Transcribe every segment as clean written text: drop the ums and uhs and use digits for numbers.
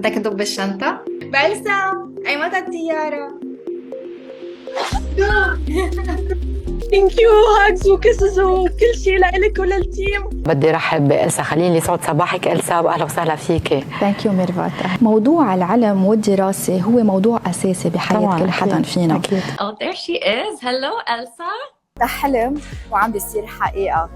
بدك ندب الشنطة؟ بلسم، أي متى الطيارة؟ ثانك يو، هاجز وكسز وكل شيء لإلك وللتيم. بدي رحب بإلسا خليل. يسعد صباحك إلسا وأهلا وسهلا فيكي. ثانك يو ميرفت. موضوع العلم والدراسة هو موضوع أساسي بحياة كل حدا فينا. أكيد. Oh, there she is. Hello, Elsa. ده حلم وعم بيصير حقيقة.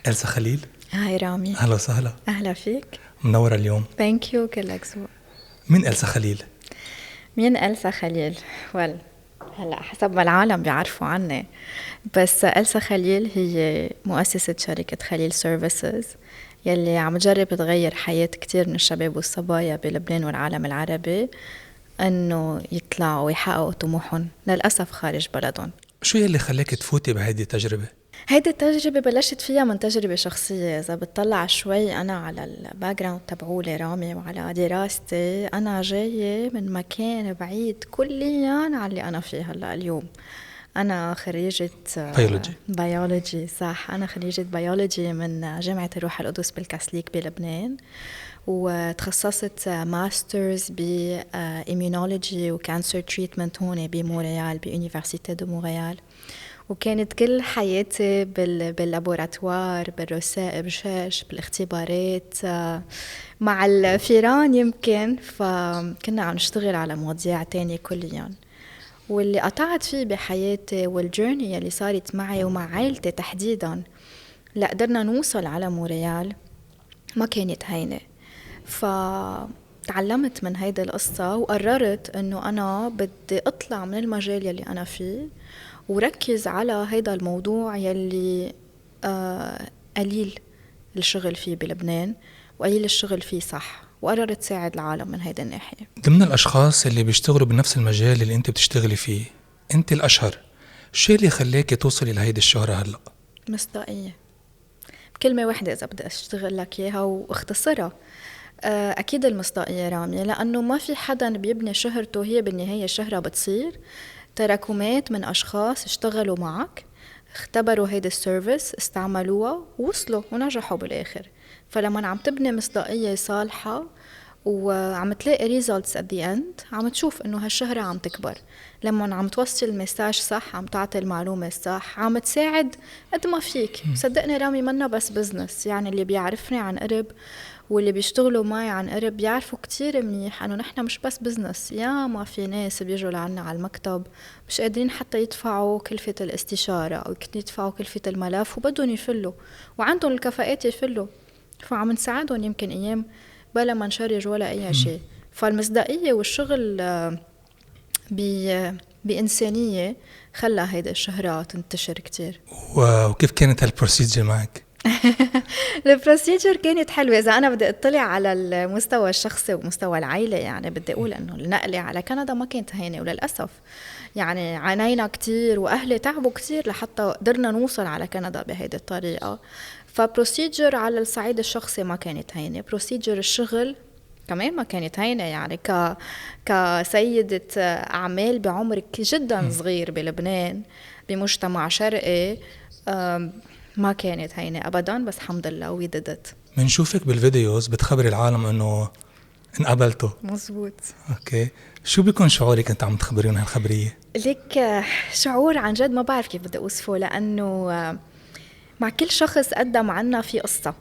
إلسا خليل. هاي رامي. أهلا وسهلا. أهلا فيك. منورة اليوم. ثانك يو كلك ذوق. مين إلسا خليل؟ مين إلسا خليل؟ هلا حسب ما العالم بيعرفوا عني، بس إلسا خليل هي مؤسسة شركة خليل سيرفيسز يلي عم تجرب تغير حياة كتير من الشباب والصبايا بلبنان والعالم العربي إنه يطلعوا ويحققوا طموحهم، للأسف خارج بلدهم. شو يلي خلاك تفوتي بهيدي التجربة؟ هيدي التجربة بلشت فيها من تجربة شخصية. إذا بتطلع شوي أنا على الباك جراوند تبعولي رامي وعلى دراستي، أنا جاية من مكان بعيد كليا عن اللي أنا فيه هلا اليوم. أنا خريجة بيولوجي. صح، أنا خريجة بيولوجي من جامعة الروح القدس بالكاثوليك بلبنان، وتخصصت ماسترز بإيميونولوجي وكانسر تريتمنت هون بمونريال بيونيفرسيتي دو مونريال. وكانت كل حياتي باللابوراتوار، بالرسائل شاش، بالاختبارات مع الفيران يمكن، فكنا عم نشتغل على مواضيع تانية كليا. واللي قطعت فيه بحياتي والجيرني اللي صارت معي ومع عائلتي تحديدا لقدرنا نوصل على مونريال ما كانت هينة. فتعلمت من هيدا القصة وقررت انه انا بدي اطلع من المجال يلي انا فيه وركز على هيدا الموضوع يلي قليل الشغل فيه بلبنان وقليل الشغل فيه صح، وقررت ساعد العالم من هيدا الناحية. ضمن الأشخاص اللي بيشتغلوا بنفس المجال اللي أنت بتشتغلي فيه، أنت الأشهر، شو اللي خلاكي توصلي لهيدي الشهرة هلأ؟ مصداقية. كلمة واحدة إذا بدي أشتغل لك إياها واختصرها، أكيد المصداقية رامي، لأنه ما في حدا بيبني شهرته، هي بالنهاية شهرة بتصير تراكمات من أشخاص اشتغلوا معك، اختبروا هيدا السيرفيس، استعملوها ووصلوا ونجحوا بالآخر. فلما عم تبني مصداقية صالحة وعم تلاقي results at the end، عم تشوف انه هالشهرة عم تكبر. لما عم توصل المساج صح، عم تعطي المعلومة الصح، عم تساعد قد ما فيك. صدقني رامي، منا بس بزنس، يعني اللي بيعرفني عن قرب واللي بيشتغلوا معي عن قرب بيعرفوا كتير منيح انه نحن مش بس بزنس. يا ما في ناس بيجوا لعنا على المكتب مش قادرين حتى يدفعوا كلفة الاستشارة او يدفعوا كلفة الملف وبدهم يفلوا وعندهم الكفاءات يفلوا، فعم نساعدهم يمكن ايام بلا ما نشرج ولا اي شيء. فالمصداقية والشغل بإنسانية خلى هيدا الشهرة تنتشر كتير. وكيف كانت هالبروسيجر معك؟ البروسيجر كانت حلوة. إذا أنا بدي أطلع على المستوى الشخصي ومستوى العائلة، يعني بدي أقول أنه النقلة على كندا ما كانت هينة، وللأسف يعني عانينا كتير وأهلي تعبوا كتير لحتى قدرنا نوصل على كندا بهيدي الطريقة. فبروسيجر على الصعيد الشخصي ما كانت هينة، بروسيجر الشغل كمان ما كانت هينة. يعني كسيدة أعمال بعمر جدا صغير بلبنان بمجتمع شرقي ما كانت هينة أبداً، بس الحمد لله we did it. منشوفك بالفيديوز بتخبري العالم أنه انقبلتوا. مزبوط. أوكي، شو بيكون شعورك أنت عم تخبرين هالخبرية؟ ليك شعور عن جد ما بعرف كيف بدي أوصفه، لأنه مع كل شخص قدم عنا في قصة.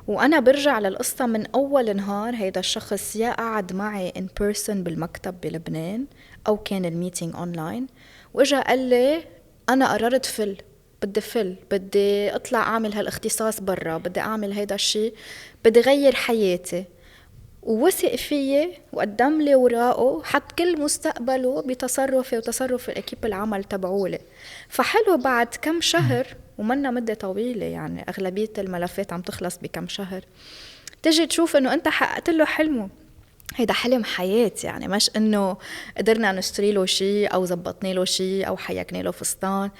وأنا برجع للقصة من أول نهار. هيدا الشخص يا قعد معي in person بالمكتب بلبنان أو كان الميتينج أونلاين، وإجا قال لي أنا قررت بدي أطلع أعمل هالاختصاص برا، بدي أعمل هيدا الشيء، بدي غير حياتي. ووثق فيي وقدم لي وراءه، حط كل مستقبله بتصرفي وتصرف الأكيب العمل تبعولي. فحلو بعد كم شهر ومنا مدة طويلة، يعني أغلبية الملفات عم تخلص بكم شهر، تجي تشوف إنه أنت حققت له حلمه. هيدا حلم حياة، يعني مش إنه قدرنا نشتري له شيء أو زبطنا له شيء أو حيكنا له فستان.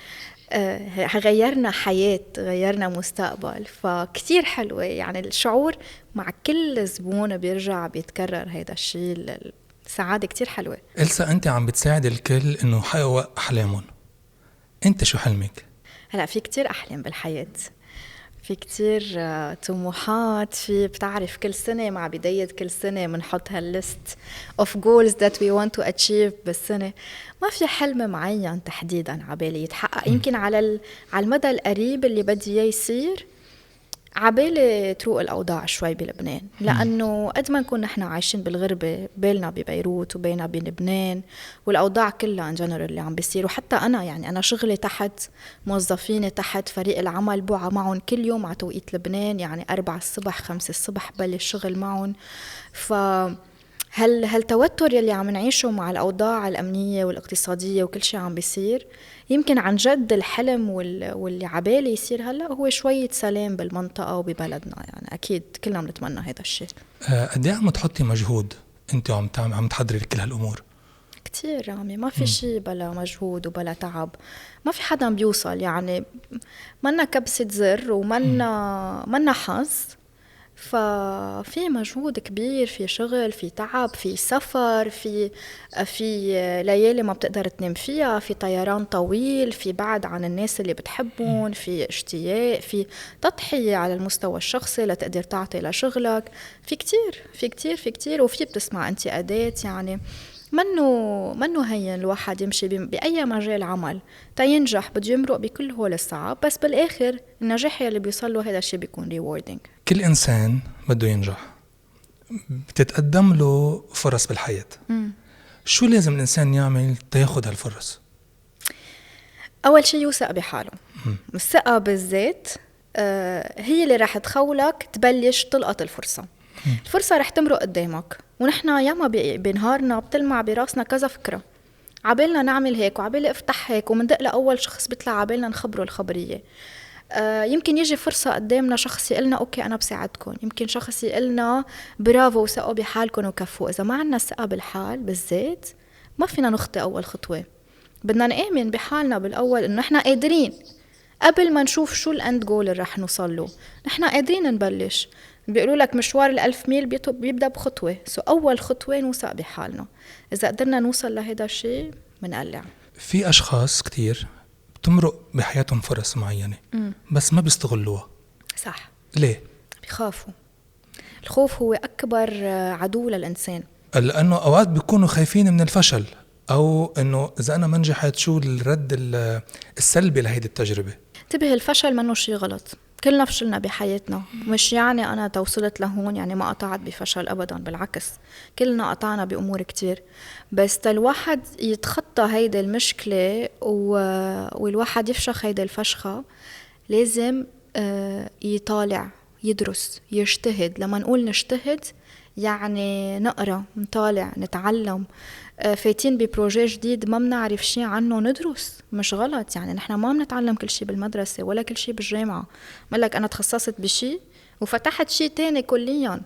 غيرنا حياة، غيرنا مستقبل، فكتير حلوة. يعني الشعور مع كل زبون بيرجع بيتكرر هيدا الشيء، السعادة كتير حلوة. إلسا أنت عم بتساعد الكل إنه يحققوا أحلامهم، أنت شو حلمك؟ هلأ في كتير أحلام بالحياة، في كتير طموحات. في بتعرف كل سنة مع بداية كل سنة منحط هالليست of goals that we want to achieve بالسنة. ما في حلم معين تحديدا عبالي يتحقق. يمكن على المدى القريب اللي بدي اياه يصير، عبالي تروق الأوضاع شوي بلبنان، لأنه قد ما نكون نحن عايشين بالغربة، بالنا ببيروت وبينا بلبنان، والأوضاع كلها ان جنرال اللي عم بيصير. وحتى أنا يعني أنا شغلي تحت موظفيني، تحت فريق العمل، بوعى معهم كل يوم على توقيت لبنان، يعني 4 الصبح 5 الصبح بلش شغل معهم. هالتوتر يلي عم نعيشه مع الأوضاع الأمنية والاقتصادية وكل شيء عم بيصير، يمكن عن جد الحلم واللي عبالي يصير هلأ هو شوية سلام بالمنطقة وببلدنا. يعني أكيد كلنا بنتمنى هذا الشيء. قد ايه عم تحطي مجهود انت عم تحضري كل هالامور؟ كتير رامي، ما في شيء بلا مجهود وبلا تعب. ما في حدا بيوصل، يعني منا كبسة زر ومنا حظ. ففي مجهود كبير، في شغل، في تعب، في سفر، في ليالي ما بتقدر تنام فيها، في طيران طويل، في بعد عن الناس اللي بتحبون، في اشتياق، في تضحية على المستوى الشخصي لتقدر تعطي لشغلك. في كتير وفي بتسمع انتقادات. يعني منه هين الواحد يمشي بأي مجال عمل تينجح، بده يمرق بكل هول الصعب، بس بالآخر النجاح اللي بيوصل له هذا الشيء بيكون rewarding. كل إنسان بده ينجح، بتتقدم له فرص بالحياة. شو لازم الإنسان يعمل تياخد هالفرص؟ أول شيء يوثق بحاله. الثقة بالذات هي اللي رح تخولك تبلش تلقط الفرصة. الفرصة رح تمرق قدامك، ونحن ياما بنهارنا بتلمع براسنا كذا فكرة، عبالنا نعمل هيك وعبالي افتح هيك، ومندق لأول شخص بيطلع عبالنا نخبره الخبرية. يمكن يجي فرصة قدامنا، شخص يقلنا أوكي أنا بساعدكم، يمكن شخص يقلنا برافو وثقوا بحالكم وكفوا. إذا ما عنا ثقة بالحال بالذات ما فينا نخطي أول خطوة. بدنا نآمن بحالنا بالأول إنه إحنا قادرين، قبل ما نشوف شو الأند جول اللي رح نوصل له. إحنا قادرين نبلش. بيقولوا لك مشوار 1000 ميل بيبدأ بخطوة. أول خطوة نوثق بحالنا. إذا قدرنا نوصل لهذا الشيء منقلع. في أشخاص كتير بتمرق بحياتهم فرص معينة بس ما بيستغلوها. صح. ليه؟ بيخافوا. الخوف هو أكبر عدو للإنسان، لأنه أوقات بيكونوا خايفين من الفشل، أو إنه إذا أنا ما نجحت شو الرد السلبي لهيدي التجربة. انتبه، الفشل منه شيء غلط. كلنا فشلنا بحياتنا، مش يعني أنا توصلت لهون يعني ما قطعت بفشل أبدا، بالعكس كلنا قطعنا بأمور كتير. بس الواحد يتخطى هيدا المشكلة والواحد يفشخ هيدا الفشخة، لازم يطالع، يدرس، يجتهد. لما نقول نجتهد يعني نقرأ، نطالع، نتعلم. فايتين ببروجي جديد ما بنعرف شيء عنه، ندرس. مش غلط، يعني نحن ما بنتعلم كل شيء بالمدرسة ولا كل شيء بالجامعة. مالك أنا تخصصت بشيء وفتحت شيء تاني كليا،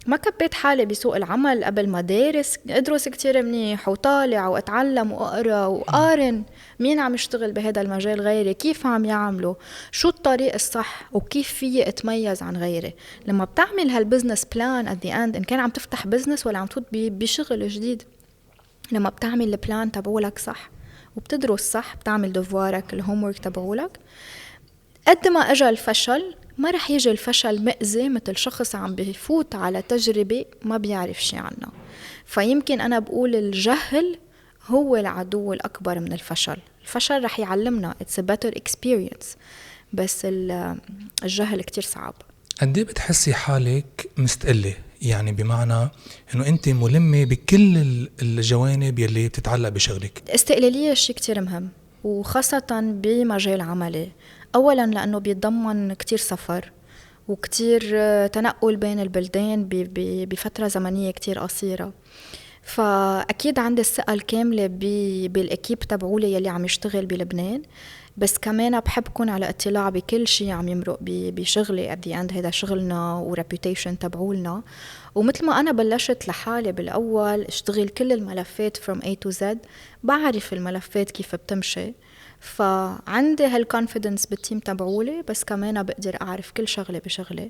ما كبيت حالي بسوق العمل قبل ما دارس. ادرس كتير منيح وطالع واتعلم وأقرأ وقارن مين عم يشتغل بهذا المجال غيري، كيف عم يعملوا، شو الطريق الصح، وكيف فيه اتميز عن غيري. لما بتعمل هالبزنس بلان at the end، إن كان عم تفتح بزنس ولا عم تفوت بشغل جديد، لما بتعمل البلان تبعولك صح وبتدرس صح، بتعمل دفوارك الهومورك تبعولك، قد ما اجى الفشل ما رح يجي الفشل مأذي مثل شخص عم بيفوت على تجربة ما بيعرف شي عنها. فيمكن أنا بقول الجهل هو العدو الأكبر من الفشل. الفشل رح يعلمنا it's a better experience، بس الجهل كتير صعب. قد ايه بتحسي حالك مستقلة؟ يعني بمعنى انه انت ملمة بكل الجوانب يلي بتتعلق بشغلك. الاستقلالية شيء كتير مهم، وخاصة بمجال عملي. أولا لأنه بيتضمن كتير سفر وكتير تنقل بين البلدان بفترة زمنية كتير قصيرة. فأكيد عندي الثقة الكاملة بالأكيب تبعولي يلي عم يشتغل بلبنان، بس كمان بحب كون على اطلاع بكل شيء عم يمرق بشغلي. at the end هيدا شغلنا وريبيوتيشن تبعولنا. ومثل ما أنا بلشت لحالي بالأول اشتغل كل الملفات from A to Z، بعرف الملفات كيف بتمشي، فعندي هالكونفيدنس بالتيم تبعولي، بس كمان بقدر أعرف كل شغلة بشغلة،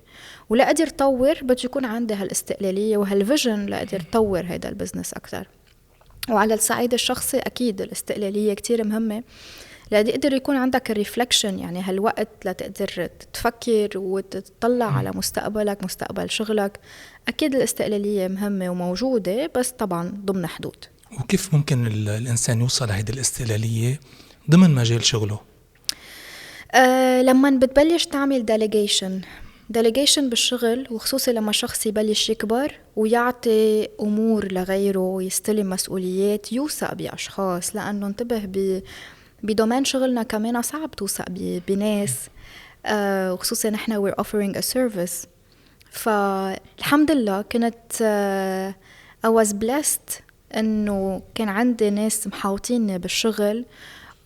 ولا أقدر طور بدي يكون عندي هالاستقلالية وهالفيجن لأقدر طور هيدا البزنس أكتر. وعلى الصعيد الشخصي أكيد الاستقلالية كتير مهمة، لأقدر يكون عندك الريفلكشن، يعني هالوقت لتقدر تفكر وتطلع على مستقبلك، مستقبل شغلك. أكيد الاستقلالية مهمة وموجودة، بس طبعا ضمن حدود. وكيف ممكن الإنسان يوصل لهيدي الاستقلالية ضمن مجال شغله؟ لما بتبلش تعمل delegation بالشغل، وخصوصي لما شخص يبلش يكبر ويعطي أمور لغيره ويستلم مسؤوليات، يوثق بأشخاص، لأنه انتبه بدومين شغلنا كمان صعب توثق بناس، وخصوصا نحن we're offering a service. فالحمد لله كنت I was blessed إنه كان عندي ناس محاوطيني بالشغل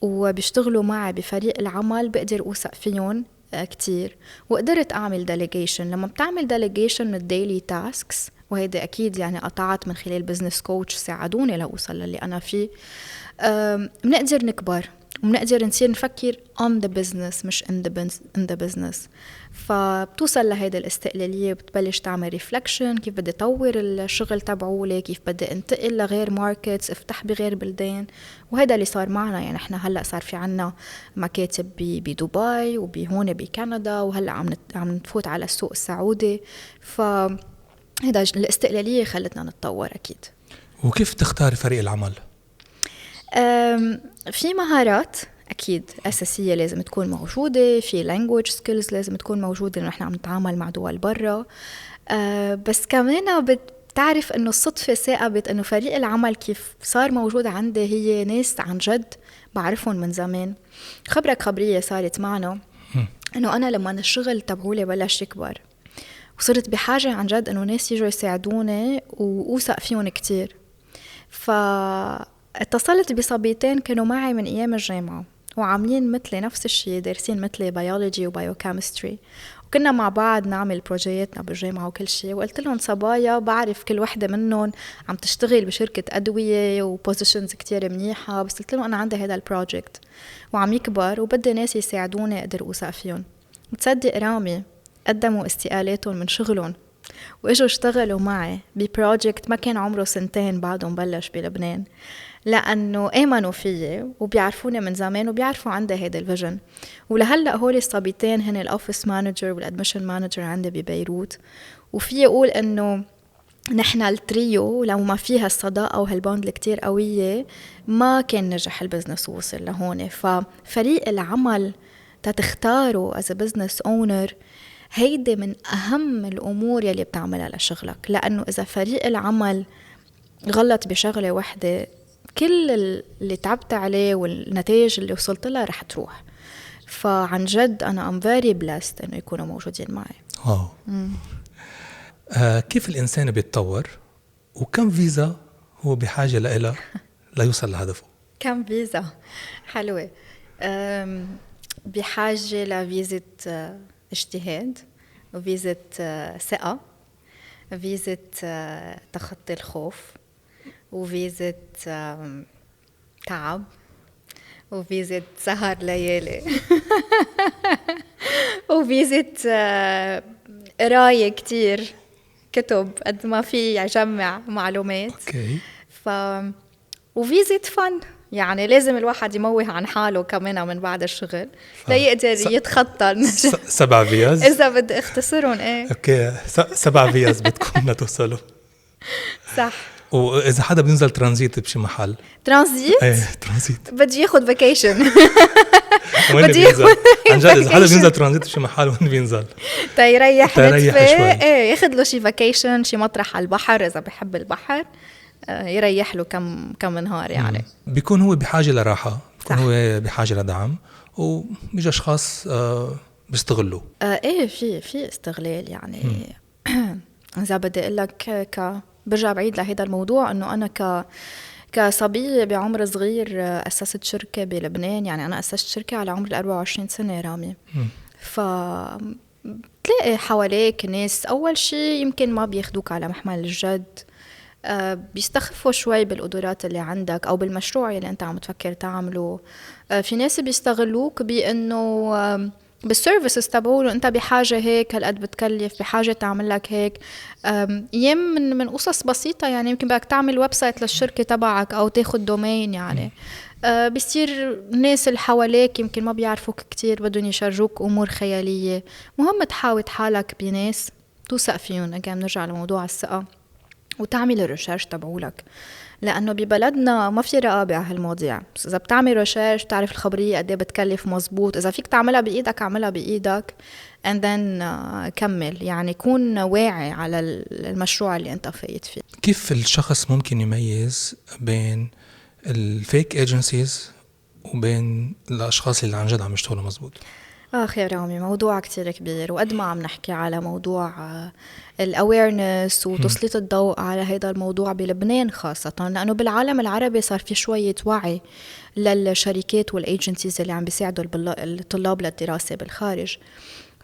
وبيشتغلوا معي بفريق العمل بقدر أوثق فيهم كتير، وقدرت أعمل delegation. لما بتعمل delegation من الديلي تاسكس، وهيدا أكيد يعني قطعت من خلال بزنس كوتش ساعدوني لأوصل للي أنا فيه، بنقدر نكبر وبنقدر نصير نفكر on the business مش in the business. فبتوصل لهيدا الاستقلالية، بتبلش تعمل ريفلكشن كيف بدي طور الشغل تبعولي، كيف بدي انتقل لغير ماركتس، افتح بغير بلدان. وهذا اللي صار معنا، يعني احنا هلأ صار في عنا مكاتب بدبي وبهون بكندا، وهلأ عم نفوت على السوق السعودي. فهذا الاستقلالية خلتنا نتطور أكيد. وكيف تختاري فريق العمل؟ في مهارات أكيد أساسية لازم تكون موجودة، في language skills لازم تكون موجودة لأنه إحنا عم نتعامل مع دول برا. بس كمان بتعرف إنه الصدفة ثاقبت إنه فريق العمل كيف صار موجود عندي هي ناس عن جد بعرفهم من زمان. خبرية صارت معنا إنه أنا لما الشغل تبعولي بلش يكبر وصرت بحاجة عن جد إنه ناس يجوا يساعدوني وأوثق فيهم كتير. اتصلت بصبيتين كانوا معي من أيام الجامعة وعاملين مثلي نفس الشيء، دارسين مثلي بيولوجي وبايوكيمستري، وكنا مع بعض نعمل بروجياتنا بالجامعة وكل شيء. وقلت لهم صبايا بعرف كل وحدة منهم عم تشتغل بشركة أدوية وبوزيشنز كتير منيحة، بس قلت لهم أنا عندي هذا البروجكت وعم يكبر وبدي ناس يساعدوني أقدر أوثق فيهم. متصدق رامي قدموا استقالاتهم من شغلهم وإجوا اشتغلوا معي ببروجكت ما كان عمره 2 بعدهم بلش بلبنان، لأنه آمنوا فيي وبيعرفوني من زمان وبيعرفوا عندي هيدا الفيجن. ولهلأ هولي الصبيتين هن الأوفيس مانجر والأدميشن مانجر عندي ببيروت. وفي أقول أنه نحن التريو لو ما فيها الصداقة وهالبوند الكتير قوية ما كان نجح البزنس ووصل لهون. ففريق العمل تختاره as a business owner هيدا من أهم الأمور يلي بتعملها لشغلك، لأنه إذا فريق العمل غلط بشغلة واحدة كل اللي تعبت عليه والنتائج اللي وصلت لها رح تروح. فعن جد أنا I'm very blessed إنه يكونوا موجودين معي. واو. كيف الإنسان بيتطور وكم فيزا هو بحاجة لها ليوصل لهدفه؟ كم فيزا حلوة. بحاجة لفيزة اجتهاد، وفيزة ثقة، فيزة تخطي الخوف، وفيزة تعب، وفيزة سهر ليالي وفيزة قراية كتير كتب قد ما في يجمع معلومات. وفيزة فن، يعني لازم الواحد يموه عن حاله كمان من بعد الشغل ليقدر يتخطى 7 فيز إذا بدي اختصرهم. اوكي 7 فيز بدكم لتوصلوا. صح. وإذا حدا بينزل ترانزيت بشي محل، ترانزيت بدي ياخد فاكيشن. وين بينزل؟ عن جد إذا حدا بينزل ترانزيت بشي محل وين بينزل؟ تيريح شوي. ياخد له شي فاكيشن، شي مطرح على البحر إذا بحب البحر، يريح له كم نهار يعني. بيكون هو بحاجة لراحة، بيكون هو بحاجة لدعم، وبيجي أشخاص بيستغلوا. في استغلال يعني. إذا بدي أقول لك برجع بعيد لهذا الموضوع إنه أنا كصبية بعمر صغير أسست شركة بلبنان. يعني أنا أسست شركة على عمر 24 سنة رامي. بتلاقي حواليك ناس أول شيء يمكن ما بياخدوك على محمل الجد، بيستخفوا شوي بالقدرات اللي عندك أو بالمشروع اللي أنت عم تفكر تعمله. في ناس بيستغلوك بأنه بالسيرفيسز تبعوله أنت بحاجة هيك هالقد بتكلف، بحاجة تعمل لك هيك. أيام من قصص بسيطة، يعني يمكن بدك تعمل ويب سايت للشركة تبعك أو تاخد دومين. يعني بيصير الناس اللي حواليك يمكن ما بيعرفوك كتير، بدهم يشارجوك أمور خيالية. مهم تحاوط حالك بناس توثق فيهم. أجي نرجع لموضوع الثقة وتعمل الريسيرش تبعولك، لأنه ببلدنا ما في رقابة على هالمواضيع. بس إذا بتعمل ريسيرش بتعرف الخبرية قد ايه بتكلف مزبوط. إذا فيك تعملها بإيدك اعملها بإيدك and then كمل. يعني كون واعي على المشروع اللي أنت فايت فيه. كيف الشخص ممكن يميز بين الفيك ايجنسيز وبين الأشخاص اللي عن جد عم يشتغلوا مزبوط؟ يا رامي موضوع كتير كبير، وقد ما عم نحكي على موضوع الأويرنس وتسليط الضوء على هذا الموضوع بلبنان خاصة، لأنه بالعالم العربي صار في شوية وعي للشركات والإيجنسيز اللي عم بيساعدوا الطلاب للدراسة بالخارج.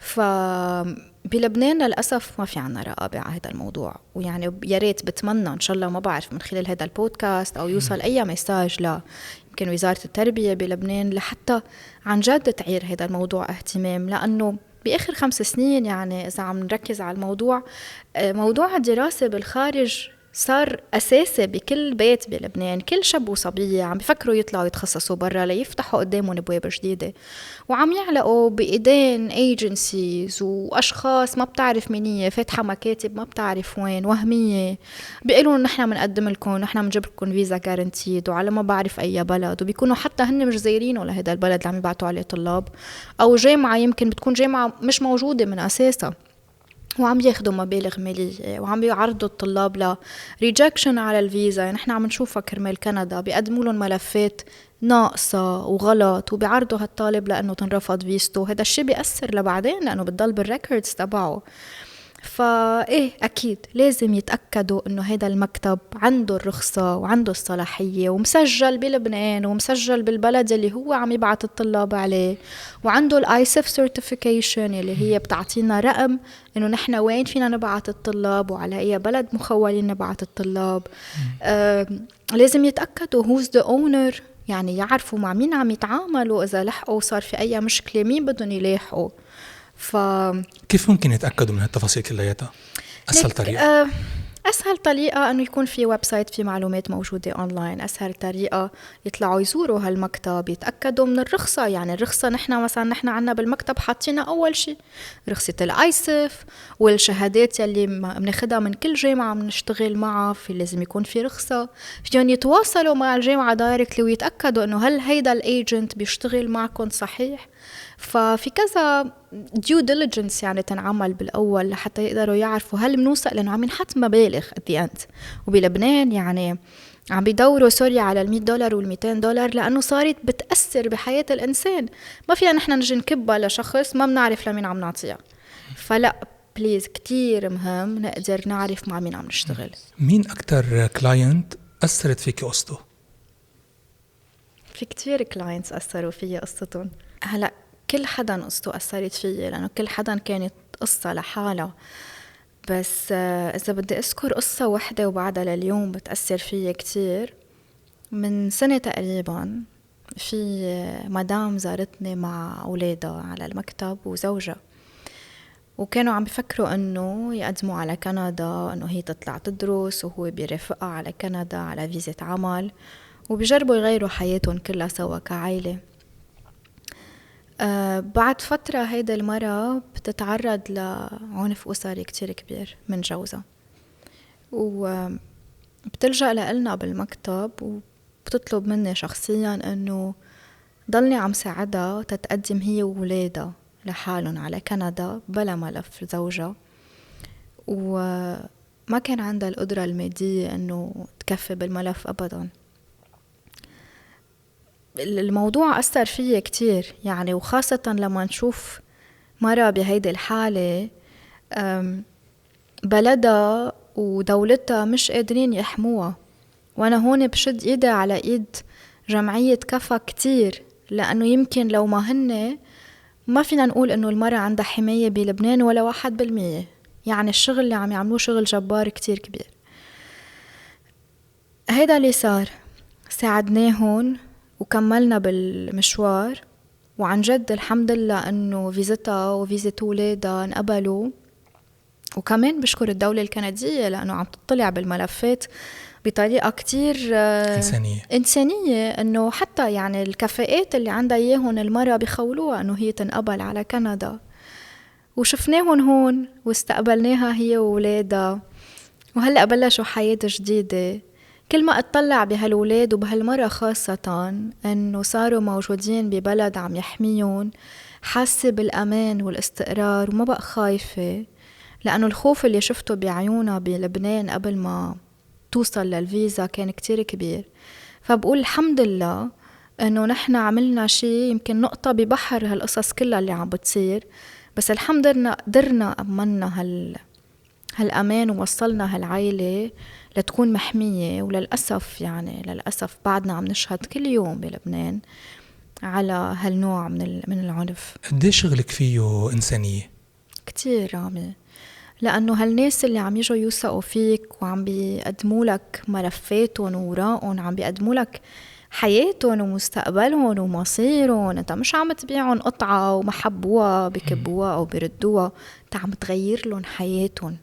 فبلبنان للأسف ما في عنا رقابة على هذا الموضوع. ويعني يا ريت بتمنى إن شاء الله ما بعرف من خلال هذا البودكاست أو يوصل أي مساج يمكن وزارة التربية بلبنان لحتى عن جد تعير هذا الموضوع اهتمام. لأنه بآخر 5 سنين يعني إذا عم نركز على الموضوع، موضوع الدراسة بالخارج صار أساسي بكل بيت بلبنان. كل شاب وصبية عم بيفكروا يطلعوا يتخصصوا برا ليفتحوا قدامهم أبواب جديدة، وعم يعلقوا بإيدين ايجنسيز وأشخاص ما بتعرف مين هي، فاتحة مكاتب ما بتعرف وين وهمية، بيقولوا نحن منقدم لكم، نحن منجيب لكم فيزا جارنتيد وعلى ما بعرف أي بلد، وبيكونوا حتى هن مش زايرينه لهذا البلد اللي عم يبعتوا عليه طلاب، أو جامعة يمكن بتكون جامعة مش موجودة من أساسها، وعم ياخدوا مبالغ مالية وعم بيعرضوا الطلاب لريجكشن على الفيزا. يعني نحن عم نشوفها كرمال كندا بيقدموا لهم ملفات ناقصة وغلط وبيعرضوا هالطالب لأنه تنرفض فيزته. هذا الشيء بيأثر لبعدين لأنه بتضل بالريكوردز تبعه. فإيه أكيد لازم يتأكدوا إنه هذا المكتب عنده الرخصة وعنده الصلاحية ومسجل بلبنان ومسجل بالبلد اللي هو عم يبعت الطلاب عليه، وعنده الآيسف سيرتيفيكيشن اللي هي بتعطينا رقم إنه نحن وين فينا نبعت الطلاب وعلى أي بلد مخولين نبعت الطلاب. لازم يتأكدوا who's the owner، يعني يعرفوا مع مين عم يتعاملوا، إذا لحقوا صار في أي مشكلة مين بدهم يلاحقوا. كيف ممكن يتأكدوا من هالتفاصيل كلياتها؟ أسهل طريقة أسهل طريقة أنه يكون في ويب سايت في معلومات موجودة أونلاين. أسهل طريقة يطلعوا يزوروا هالمكتب يتأكدوا من الرخصة. يعني الرخصة نحن عنا بالمكتب حاطينا أول شيء رخصة الآيسف والشهادات يلي بناخدها من كل جامعة بنشتغل معها، في لازم يكون في رخصة. فيهم يتواصلوا مع الجامعة دايركتلي ويتأكدوا أنه هل هيدا الأيجنت بيشتغل معكم صحيح. ففي كذا due diligence يعني تنعمل بالأول لحتى يقدروا يعرفوا هل بنوصل، لأنه عم ينحط مبالغ at the end. وبلبنان يعني عم بيدوروا سوريا على $100 وال$200 لأنه صارت بتأثر بحياة الإنسان. ما فينا نحن نجي نكبها لشخص ما بنعرف لمين عم نعطيها. فلا بليز كتير مهم نقدر نعرف مع مين عم نشتغل. مين أكتر كلاينت أثرت فيك قصته؟ في كتير كلاينتس أثروا فيا قصتهم. هلأ كل حدا قصته أثرت فيه لأنه كل حدا كانت قصة لحالها. بس إذا بدي أذكر قصة واحدة وبعدها لليوم بتأثر فيه كتير، من سنة تقريبا في مدام زارتني مع أولادها على المكتب وزوجها، وكانوا عم بيفكروا أنه يقدموا على كندا، أنه هي تطلع تدرس وهو بيرافقها على كندا على فيزة عمل، وبيجربوا يغيروا حياتهم كلها سوا كعائلة. بعد فترة هيدا المرة بتتعرض لعنف أسري كتير كبير من جوزها، وبتلجأ لنا بالمكتب وبتطلب مني شخصيا أنه ضلني عم ساعدها تتقدم هي وولادها لحالهم على كندا بلا ملف زوجها، وما كان عندها القدرة المادية أنه تكفي بالملف أبدا. الموضوع أثر فيه كتير يعني، وخاصة لما نشوف مرة بهيدي الحالة بلدها ودولتها مش قادرين يحموها. وأنا هون بشد إيدي على إيد جمعية كفا كتير، لأنه يمكن لو ما هن ما فينا نقول إنه المرأة عندها حماية بلبنان ولا 1%. يعني الشغل اللي عم يعملوه شغل جبار كتير كبير. هيدا اللي صار، ساعدناهن وكملنا بالمشوار، وعن جد الحمد لله إنه فيزتها وفيزة ولادها انقبلوا. وكمان بشكر الدولة الكندية لأنه عم تطلع بالملفات بطريقة كتير إنسانية، إنه حتى يعني الكفاءات اللي عندها إياهن المرأة بيخولوها إنه هي تنقبل على كندا. وشفناهن هون واستقبلناها هي وولادها، وهلأ بلشوا حياة جديدة. كل ما اطلع بهالولاد وبهالمرة خاصة إنه صاروا موجودين ببلد عم يحميهم، حاسة بالأمان والاستقرار وما بقى خايفة، لأنه الخوف اللي شفته بعيونها بلبنان قبل ما توصل للفيزا كان كتير كبير. فبقول الحمد لله إنه نحن عملنا شيء يمكن نقطة ببحر هالقصص كلها اللي عم بتصير، بس الحمد لله قدرنا أمنا هالأمان ووصلنا هالعائلة لتكون محمية. وللأسف يعني للأسف بعدنا عم نشهد كل يوم بلبنان على هالنوع من العنف. قديش شغلك فيه إنسانية؟ كتير رامي، لأنه هالناس اللي عم يجوا يوثقوا فيك وعم بيقدموا لك ملفاتهم ووراءهم، عم بيقدموا لك حياتهم ومستقبلهم ومصيرهم. انت مش عم تبيعهم قطعة وما حبوها بكبوها أو بردوها، انت عم تغير لهم حياتهم،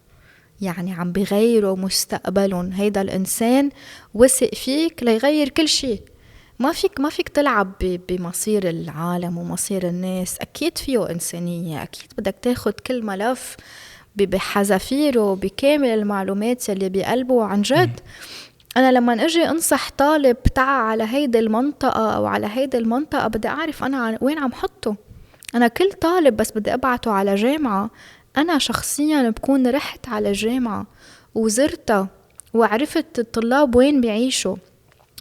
يعني عم بيغيروا مستقبلهم. هيدا الإنسان وثق فيك ليغير كل شيء. ما فيك تلعب بمصير العالم ومصير الناس. أكيد فيه إنسانية، أكيد بدك تاخد كل ملف بحذافيره بكامل المعلومات اللي بقلبه. عن جد أنا لما أجي أنصح طالب تعا على هيدا المنطقة أو على هيدا المنطقة، بدي أعرف أنا وين عم حطه. أنا كل طالب بس بدي أبعته على جامعة، أنا شخصيا بكون رحت على جامعة وزرتها وعرفت الطلاب وين بيعيشوا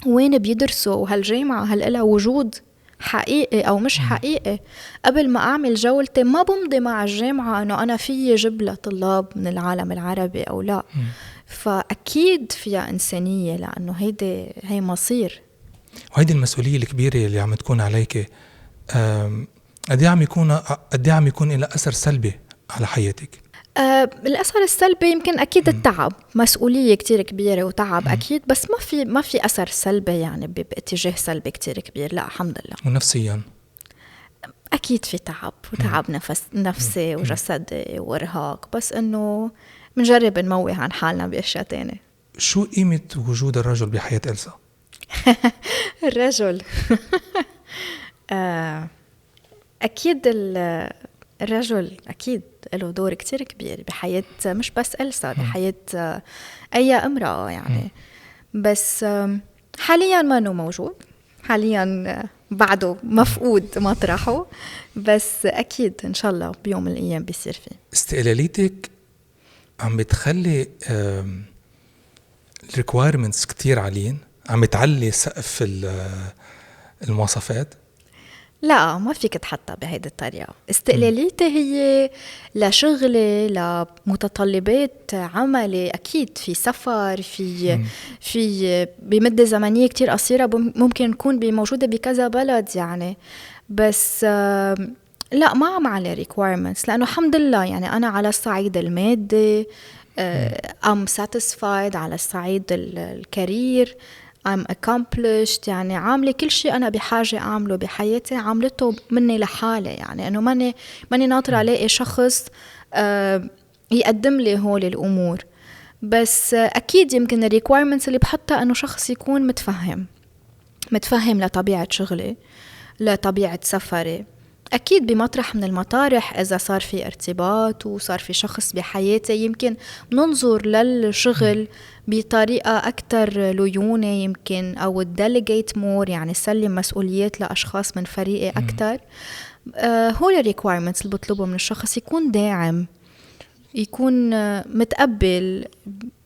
وين بيدرسوا، وهالجامعة هل لها وجود حقيقي أو مش حقيقي. قبل ما أعمل جولتي ما بمضي مع الجامعة أنه أنا فيي جبلة طلاب من العالم العربي أو لا. فأكيد فيها إنسانية، لأنه هي مصير. وهيدي المسؤولية الكبيرة اللي عم تكون عليك، قد ايه عم يكون لها أثر سلبي على حياتك؟ الأثر السلبي يمكن أكيد التعب، مسؤولية كتير كبيرة وتعب أكيد، بس ما في أثر سلبي يعني باتجاه سلبي كتير كبير، لا الحمد لله. ونفسيا أكيد في تعب، وتعب نفسي وجسدي وإرهاق، بس إنه منجرب نموه عن حالنا بأشياء تانية. شو قيمة وجود الرجل بحياة إلسا؟ الرجل أكيد الرجل أكيد له دور كتير كبير بحياة مش بس إلسا، بحياة أي امرأة يعني. بس حاليا ما أنه موجود، حاليا بعده مفقود مطرحه، بس أكيد إن شاء الله بيوم من الأيام بيصير فيه. استقلاليتك عم بتخلي الريكوايرمنتس كتير عاليين، عم بتعلي سقف المواصفات؟ لا، ما فيك تحطها بهيدي الطريقة. استقلاليتي هي لشغلي، لمتطلبات عملي. أكيد في سفر، في بمدة زمنية كتير قصيرة ممكن نكون موجودة بكذا بلد يعني. بس لا، ما عم على requirements، لأنه الحمد لله يعني أنا على الصعيد المادي I'm satisfied، على الصعيد الكارير I'm accomplished، يعني عاملة كل شيء أنا بحاجة أعمله بحياتي عاملته مني لحالي. يعني أنه ماني ناطرة ألاقي شخص يقدم لي هول الأمور. بس أكيد يمكن الريكوايرمنتس اللي بحطها أنه شخص يكون متفهم لطبيعة شغلي، لطبيعة سفري. أكيد بمطرح من المطارح إذا صار في ارتباط وصار في شخص بحياتي، يمكن ننظر للشغل بطريقة أكتر ليونة يمكن، أو delegate more، يعني سلم مسؤوليات لأشخاص من فريقي أكتر. هو الريكوايرمنتس اللي بطلبه من الشخص، يكون داعم، يكون متقبل،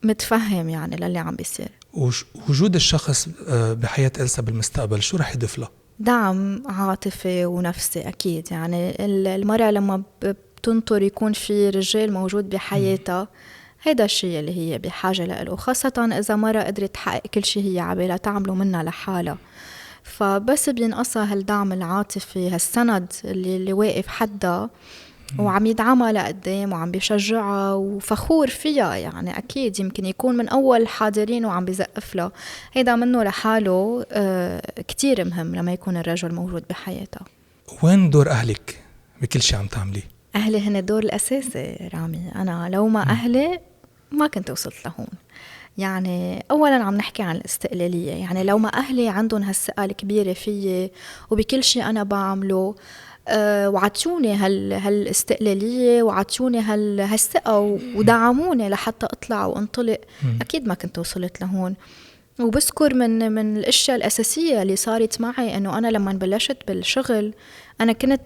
متفهم يعني للي عم بيصير. وجود الشخص بحياة إلسا بالمستقبل شو رح يضيف له؟ دعم عاطفي ونفسي أكيد. يعني المرأة لما بتنطر يكون في رجال موجود بحياتها، هيدا الشيء اللي هي بحاجة له، خاصة إذا مرة قدرت تحقق كل شيء هي عبالها تعمله منها لحالها. فبس بينقصها هالدعم العاطفي، هالسند اللي واقف حدها وعم يدعمها لقدام وعم بيشجعها وفخور فيها. يعني أكيد يمكن يكون من أول حاضرين وعم بيزقف لها. هيدا منه لحاله كتير مهم لما يكون الرجل موجود بحياتها. وين دور أهلك بكل شيء عم تعمليه؟ أهلي هن الدور الأساسي رامي. أنا لو ما أهلي ما كنت وصلت لهون. يعني أولاً عم نحكي عن الاستقلالية. يعني لو ما أهلي عندهم هالثقة الكبيرة فيي وبكل شيء أنا بعمله، وعطوني هالاستقلالية وعطوني هالثقة ودعموني لحتى أطلع وأنطلق، أكيد ما كنت وصلت لهون. وبذكر من الأشياء الأساسية اللي صارت معي أنه أنا لما بلشت بالشغل أنا كنت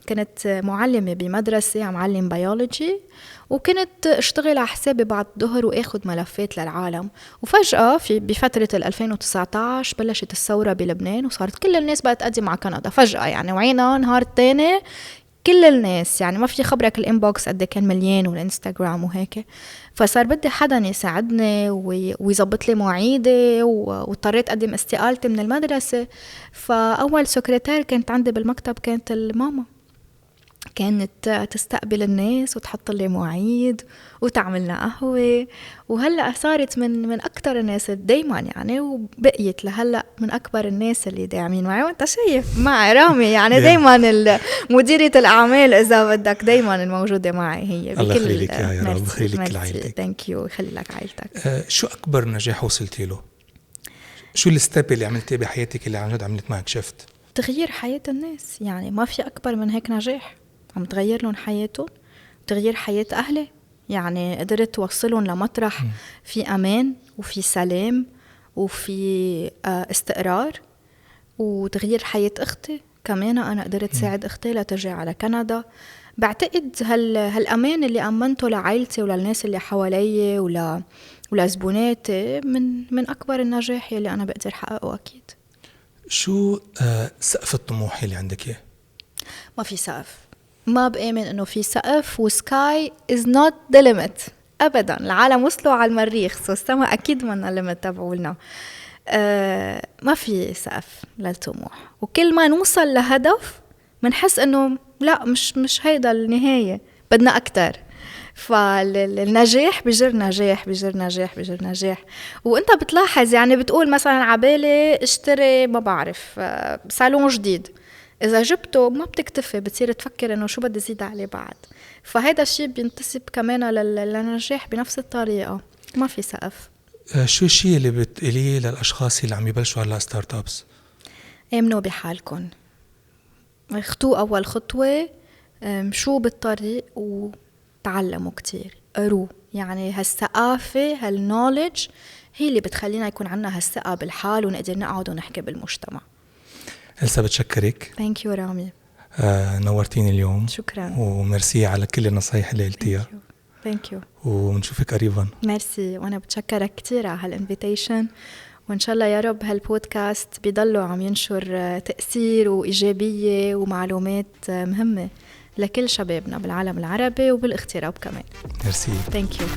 كنت معلمة بمدرسة، عم علم بيولوجي، وكنت اشتغل على حسابي بعد الظهر وأخذ ملفات للعالم. وفجأة بفترة 2019 بلشت الثورة بلبنان وصارت كل الناس بقى تقدم على كندا فجأة. يعني وعينا نهار التاني كل الناس، يعني ما في خبرك الانبوكس قد كان مليان والانستغرام وهيك. فصار بدي حدا يساعدني ويزبط لي مواعيدي، واضطريت اقدم استقالتي من المدرسة. فاول سكرتير كانت عندي بالمكتب كانت الماما، كانت تستقبل الناس وتحط لي مواعيد وتعملنا قهوة. وهلأ صارت من أكتر الناس دايما، يعني وبقيت لهلأ من أكبر الناس اللي داعمين معي. وانت شايف معي رامي، يعني دايما مديرة الأعمال إذا بدك دايما الموجودة معي هي. الله يخليك يا رب، يخليك لعائلتك. ثانك يو، يخلي لك عائلتك. شو أكبر نجاح وصلتي له؟ شو الستيب اللي عملتيه بحياتك اللي عن جد عملت معك شفت؟ تغيير حياة الناس. يعني ما في أكبر من هيك نجاح. عم تغير لهم حياتهم، تغيير حياة أهلي. يعني قدرت توصلهم لمطرح في أمان وفي سلام وفي استقرار. وتغيير حياة أختي كمان، أنا قدرت ساعد أختي لترجع على كندا. بعتقد هالأمان اللي أمنته لعائلتي وللناس اللي حوالي ولزبوناتي من أكبر النجاح اللي أنا بقدر حققه. أكيد. شو سقف الطموح اللي عندك إياه؟ ما في سقف. ما بآمن إنه في سقف، وسكاي is not the limit أبداً. العالم وصلوا على المريخ، سو السما أكيد منا الليمت تبعولنا. ما في سقف للطموح، وكل ما نوصل لهدف منحس إنه لا، مش هيدا النهاية، بدنا أكتر. فالنجاح بجر نجاح بجر نجاح بجر نجاح. وانت بتلاحظ، يعني بتقول مثلا عبالي اشتري ما بعرف صالون جديد، إذا جبته ما بتكتفي، بتصير تفكر إنه شو بدي زيد عليه بعد. فهذا الشيء بينتسب كمان للنجاح بنفس الطريقة. ما في سقف. شو الشيء اللي بتقوليه للأشخاص اللي عم يبلشوا على ستارت أبس؟ آمنوا بحالكم، اخطوا أول خطوة، مشوا بالطريق وتعلموا كتير، قروا. يعني هالثقافة هالنولج هي اللي بتخلينا يكون عنا هالثقة بالحال ونقدر نقعد ونحكي بالمجتمع. إلسا بتشكرك. ثانك يو رامي. نورتيني اليوم. شكرا وميرسي على كل النصايح اللي قلتيها. ثانك يو. ونشوفك قريبا. ميرسي، وانا بتشكرك كتير على هالانفيتيشن. وان شاء الله يا رب هالبودكاست بيضلوا عم ينشر تأثير وإيجابية ومعلومات مهمة لكل شبابنا بالعالم العربي وبالاغتراب كمان. ميرسي. ثانك يو.